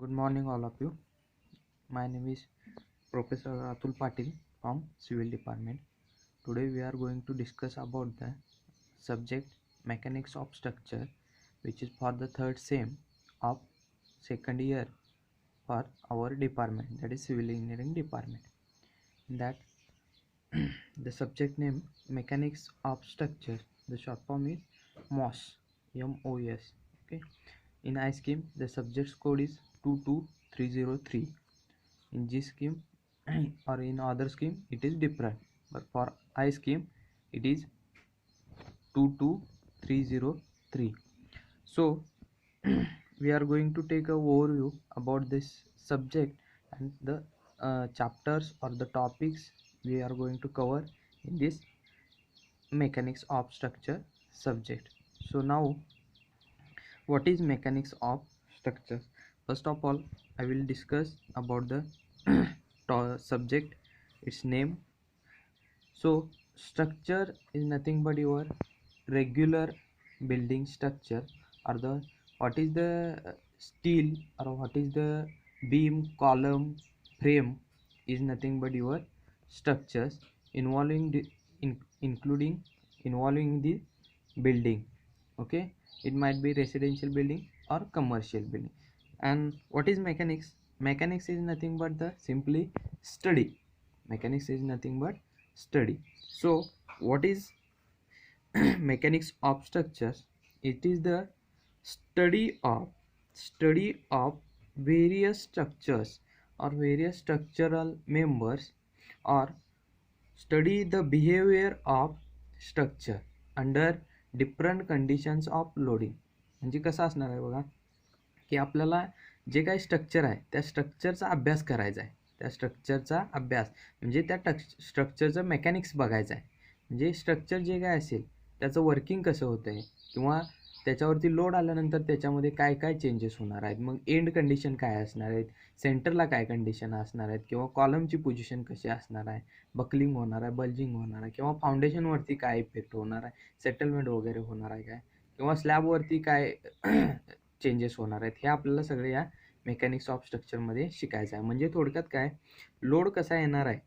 Good morning, all of you. My name is Professor Atul Patil from Civil Department. Today we are going to discuss about the subject Mechanics of Structure, which is for the third sem of second year for our department, that is Civil Engineering Department. In that the subject name Mechanics of Structure, the short form is MOS, MOS. Okay. In I scheme, the subject's code is 22303. In G scheme or in other scheme it is different, but for I scheme it is 22303. So we are going to take a overview about this subject and the chapters or the topics we are going to cover in this mechanics of structure subject. So now, what is mechanics of structure? First of all, I will discuss about the subject, its name. So structure is nothing but your regular building structure, or the what is the steel or what is the beam, column, frame is nothing but your structures involving the including involving the building. Okay, it might be residential building or commercial building. And what is mechanics? Mechanics is nothing but the simply study. Mechanics is nothing but study. So what is mechanics of structures? It is the study of various structures or various structural members, or study the behavior of structure under different conditions of loading. म्हणजे कसं असणार आहे बघा, की आपल्याला जे काही structure आहे त्या स्ट्रक्चरचा अभ्यास करायचा आहे. त्या स्ट्रक्चरचा अभ्यास म्हणजे त्या स्ट्रक्चरचं मेकॅनिक्स बघायचं आहे. म्हणजे स्ट्रक्चर जे काय असेल त्याचं वर्किंग कसं होतं आहे, किंवा त्याच्यावरती लोड आल्यानंतर त्याच्यामध्ये काय काय चेंजेस होणार आहेत, मग एंड कंडिशन काय असणार आहेत, सेंटरला काय कंडिशन असणार आहेत, किंवा कॉलमची पोझिशन कशी असणार आहे, बकलिंग होणार आहे, बल्जिंग होणार आहे, किंवा फाउंडेशनवरती काय इफेक्ट होणार आहे, सेटलमेंट वगैरे होणार आहे काय, किंवा स्लॅबवरती काय चेंजेस होणार आहेत, हे आपल्याला सगळे या मेकॅनिक्स ऑफ स्ट्रक्चरमध्ये शिकायचं आहे. म्हणजे थोडक्यात काय, लोड कसा येणार आहे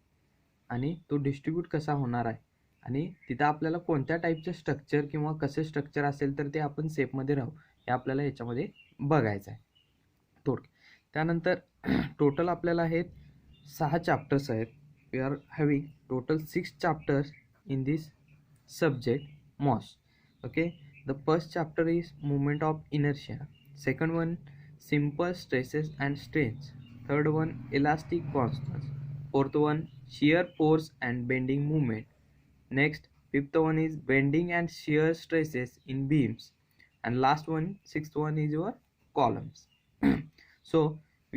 आणि तो डिस्ट्रीब्यूट कसा होणार आहे, आणि तिथं आपल्याला कोणत्या टाईपचं स्ट्रक्चर किंवा कसे स्ट्रक्चर असेल तर ते आपण सेफमध्ये राहू, हे आपल्याला याच्यामध्ये बघायचं आहे त्यानंतर टोटल आपल्याला आहेत 6 चॅप्टर्स आहेत. We are having total 6 chapters in this subject MOS. Okay, the first chapter is movement of inertia, second one simple stresses and strains, third one elastic constants, fourth one shear force and bending movement, next fifth one is bending and shear stresses in beams, and last one, sixth one is your columns. So I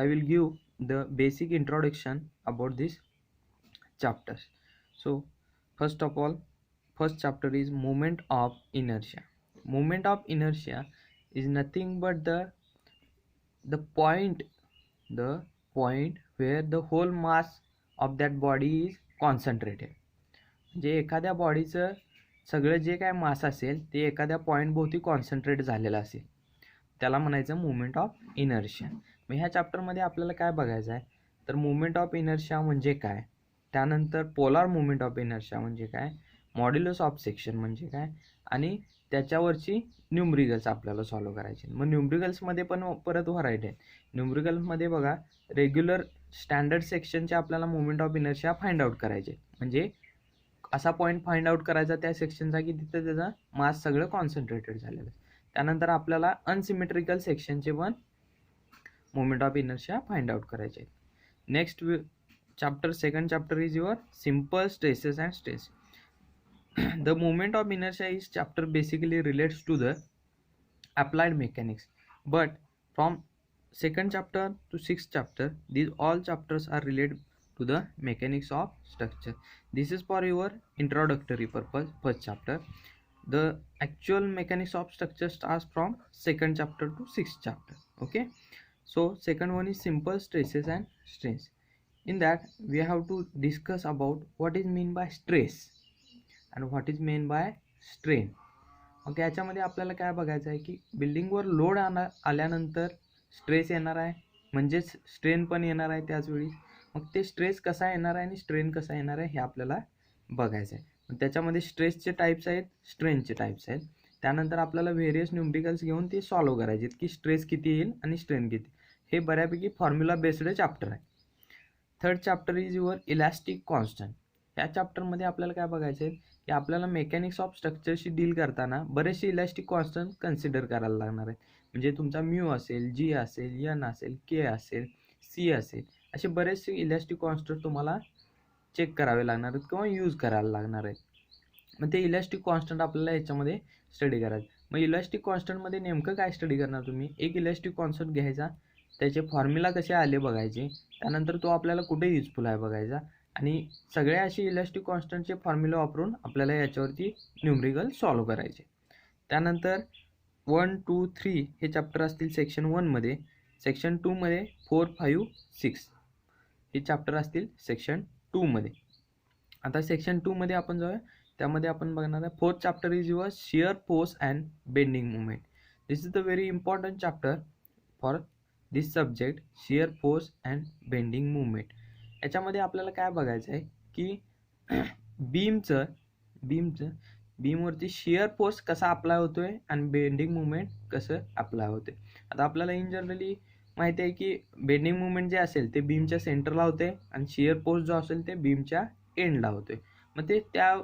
will give the basic introduction about this chapters. So first of all, first chapter is moment of inertia. Moment of inertia is nothing but the point where the whole mass of that body is concentrated. म्हणजे एखाद्या बॉडीचं सगळं जे काय मास असेल ते एखाद्या point भोवती कॉन्सन्ट्रेट झालेलं असेल, त्याला म्हणायचं मुवमेंट ऑफ इनर्शिया. मग ह्या चॅप्टरमध्ये आपल्याला काय बघायचं आहे, तर मुवमेंट ऑफ इनर्शिया म्हणजे काय, त्यानंतर पोलार मुवमेंट ऑफ इनर्शिया म्हणजे काय, मॉड्युलस ऑफ सेक्शन म्हणजे काय, आणि त्याच्यावरची न्यूमरिकल्स आपल्याला सॉल्व्ह करायचे. मग न्यूमरिकल्समध्ये पण परत व्हरायटी आहे. न्यूमरिकल्समध्ये बघा, रेग्युलर स्टँडर्ड सेक्शनचे आपल्याला movement of inertia find out करायचे. म्हणजे असा पॉईंट फाइंड आउट करायचा त्या सेक्शनचा की तिथं त्याचा मास सगळं कॉन्सन्ट्रेटेड झालेलं. त्यानंतर आपल्याला अनसिमेट्रिकल सेक्शनचे पण movement of inertia find out करायचे. Next chapter, second chapter is your simple stresses and stress. The moment of inertia is chapter basically relates to the applied mechanics, but from second chapter to sixth chapter, these all chapters are related to the mechanics of structure. This is for your introductory purpose, first chapter. The actual mechanics of structure starts from second chapter to sixth chapter. Okay, so second one is simple stresses and strains. In that we have to discuss about what is mean by stress and what is meant by strain. Okay, याच्यामध्ये आपल्याला काय बघायचं आहे की बिल्डिंगवर load आल्यानंतर stress येणार आहे, म्हणजेच स्ट्रेन पण येणार आहे त्याचवेळी. मग ते स्ट्रेस कसा येणार आहे आणि स्ट्रेन कसा येणार आहे हे आपल्याला बघायचं आहे. मग त्याच्यामध्ये स्ट्रेसचे टाईप्स आहेत, स्ट्रेनचे टाईप्स आहेत. त्यानंतर आपल्याला व्हेरियस न्यूमरिकल्स घेऊन ते सॉल्व्ह करायचे की स्ट्रेस किती येईल आणि स्ट्रेन किती. हे बऱ्यापैकी फॉर्म्युला बेस्ड चॅप्टर आहे. Third chapter is your elastic constant. या चॅप्टरमध्ये आपल्याला काय बघायचं आहे की आपल्याला मेकॅनिक्स ऑफ स्ट्रक्चरशी डील करताना बरेचसे इलॅस्टिक कॉन्स्टंट कन्सिडर करायला लागणार आहे. म्हणजे तुमचा म्यू असेल, जी असेल, एन असेल, के असेल, सी असेल, असे बरेचसे इलॅस्टिक कॉन्स्टंट तुम्हाला चेक करावे लागणार आहेत किंवा यूज करायला लागणार आहेत. मग ते इलॅस्टिक कॉन्स्टंट आपल्याला याच्यामध्ये स्टडी करायचं. मग इलॅस्टिक कॉन्स्टंटमध्ये नेमकं काय स्टडी करणार तुम्ही? एक इलॅस्टिक कॉन्स्टंट घ्यायचा, त्याचे फॉर्म्युला कसे आले बघायचे, त्यानंतर तो आपल्याला कुठे युजफुल आहे बघायचा, आणि सगळे असे इलॅस्टिक कॉन्स्टंटचे फॉर्म्युला वापरून आपल्याला याच्यावरती न्यूमरिकल सॉल्व्ह करायचे. त्यानंतर 1, 2, 3 हे चॅप्टर असतील सेक्शन 1मध्ये. सेक्शन 2मध्ये 4, 5, 6 हे चॅप्टर असतील सेक्शन 2मध्ये. आता सेक्शन 2मध्ये आपण जाऊया. त्यामध्ये आपण बघणार आहे fourth chapter is your shear force and bending movement. This is the very important chapter for this subject, shear force and bending movement. याच्यामध्ये आपल्याला काय बघायचं आहे की बीमवरती शिअर फोर्स कसा अप्लाय होतोय आणि बेंडिंग मुवमेंट कसं अप्लाय होते. आता आपल्याला इन जनरली माहिती आहे की बेंडिंग मुवमेंट जे असेल ते बीमच्या सेंटरला होते आणि शिअर फोर्स जो असेल ते बीमच्या एंडला होते. मग ते त्या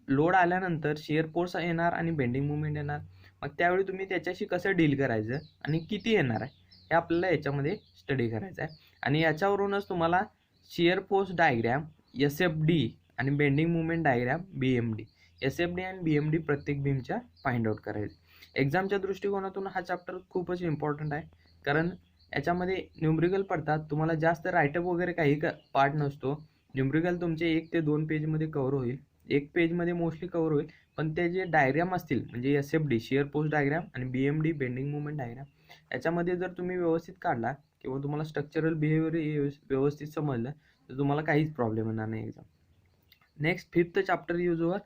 लोड आल्यानंतर शिअर फोर्स येणार आणि बेंडिंग मुवमेंट येणार. मग त्यावेळी तुम्ही त्याच्याशी कसं डील करायचं आणि किती येणार आहे हे आपल्याला याच्यामध्ये स्टडी करायचं आहे. आणि याच्यावरूनच तुम्हाला शिअर फोर्स डायग्रॅम SFD आणि bending movement diagram BMD, SFD आणि BMD प्रत्येक बीमच्या फाइंड आउट करायचे. एक्झामच्या दृष्टिकोनातून हा चॅप्टर खूपच इम्पॉर्टंट आहे, कारण याच्यामध्ये न्यूमरिकल पडतात. तुम्हाला जास्त राईटअप वगैरे काही पार्ट नसतो. न्यूमरिकल तुमचे 1 ते 2 पेजमध्ये कव्हर होईल, 1 पेजमध्ये मोस्टली कव्हर होईल. पण ते जे डायग्राम असतील म्हणजे SFD शिअर फोर्स डायग्राम आणि BMD बेंडिंग मुवमेंट डायग्राम, याच्यामध्ये जर तुम्ही व्यवस्थित काढला किंवा तुम्हाला स्ट्रक्चरल बिहेवियर व्यवस्थित समजलं तर तुम्हाला काहीच प्रॉब्लेम येणार नाही exam. Next fifth chapter use over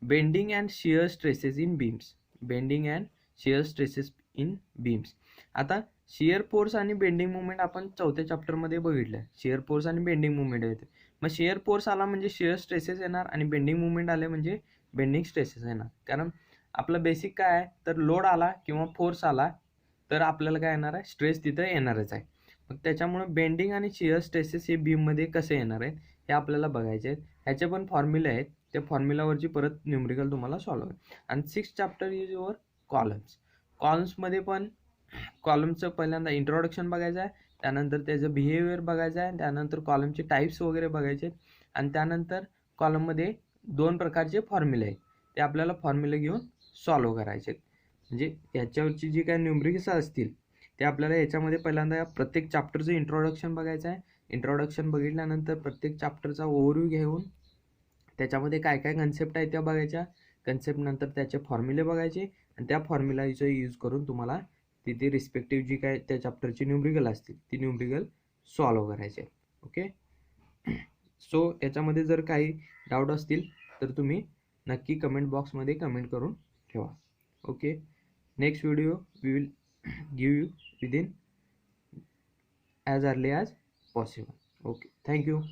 bending and shear stresses in beams. Bending and shear stresses in beams. आता शिअर फोर्स आणि बेंडिंग मुवमेंट आपण चौथ्या चॅप्टरमध्ये बघितलं. शिअर फोर्स आणि बेंडिंग मुवमेंट येते. मग शिअर फोर्स आला म्हणजे शिअर स्ट्रेसेस येणार आणि बेंडिंग मुवमेंट आले म्हणजे बेंडिंग स्ट्रेसेस येणार. कारण आपलं बेसिक काय आहे, तर लोड आला किंवा फोर्स आला तर आपल्याला काय येणार आहे, स्ट्रेस तिथं येणारच आहे. मग त्याच्यामुळे बेंडिंग आणि शिअर स्ट्रेसेस हे बीममध्ये कसे येणार आहेत हे आपल्याला बघायचे आहेत. ह्याचे पण फॉर्म्युले आहेत, त्या फॉर्म्युलावरची परत न्यूमरिकल तुम्हाला सॉल्व्ह होईल. आणि 6th chapter is your columns. कॉलम्समध्ये पण कॉलमचं पहिल्यांदा इंट्रोडक्शन बघायचं आहे, त्यानंतर त्याचं बिहेवियर बघायचं आहे, त्यानंतर कॉलमचे टाईप्स वगैरे बघायचे आहेत, आणि त्यानंतर कॉलममध्ये 2 प्रकारचे फॉर्म्युले आहेत, ते आपल्याला फॉर्म्युले घेऊन सॉल्व्ह करायचे आहेत. म्हणजे याच्यावरची जी काही न्यूमरिक्स असतील ते आपल्याला याच्यामध्ये पहिल्यांदा प्रत्येक चॅप्टरचं इंट्रोडक्शन बघायचं आहे. इंट्रोडक्शन बघितल्यानंतर प्रत्येक चॅप्टरचा ओव्हरव्ह्यू घेऊन त्याच्यामध्ये काय काय कन्सेप्ट आहेत त्या बघायच्या. कन्सेप्ट नंतर त्याचे फॉर्म्युले बघायचे आणि त्या फॉर्म्युलाचा यूज करून तुम्हाला तिथे रिस्पेक्टिव्ह जी काय त्या चॅप्टरची न्यूमरिकल असतील ती न्यूमरिकल सॉल्व्ह करायचे. ओके, सो याच्यामध्ये जर काही डाऊट असतील तर तुम्ही नक्की कमेंट बॉक्समध्ये कमेंट करून ठेवा. Okay, next video we will give you within as early as possible. Okay, thank you.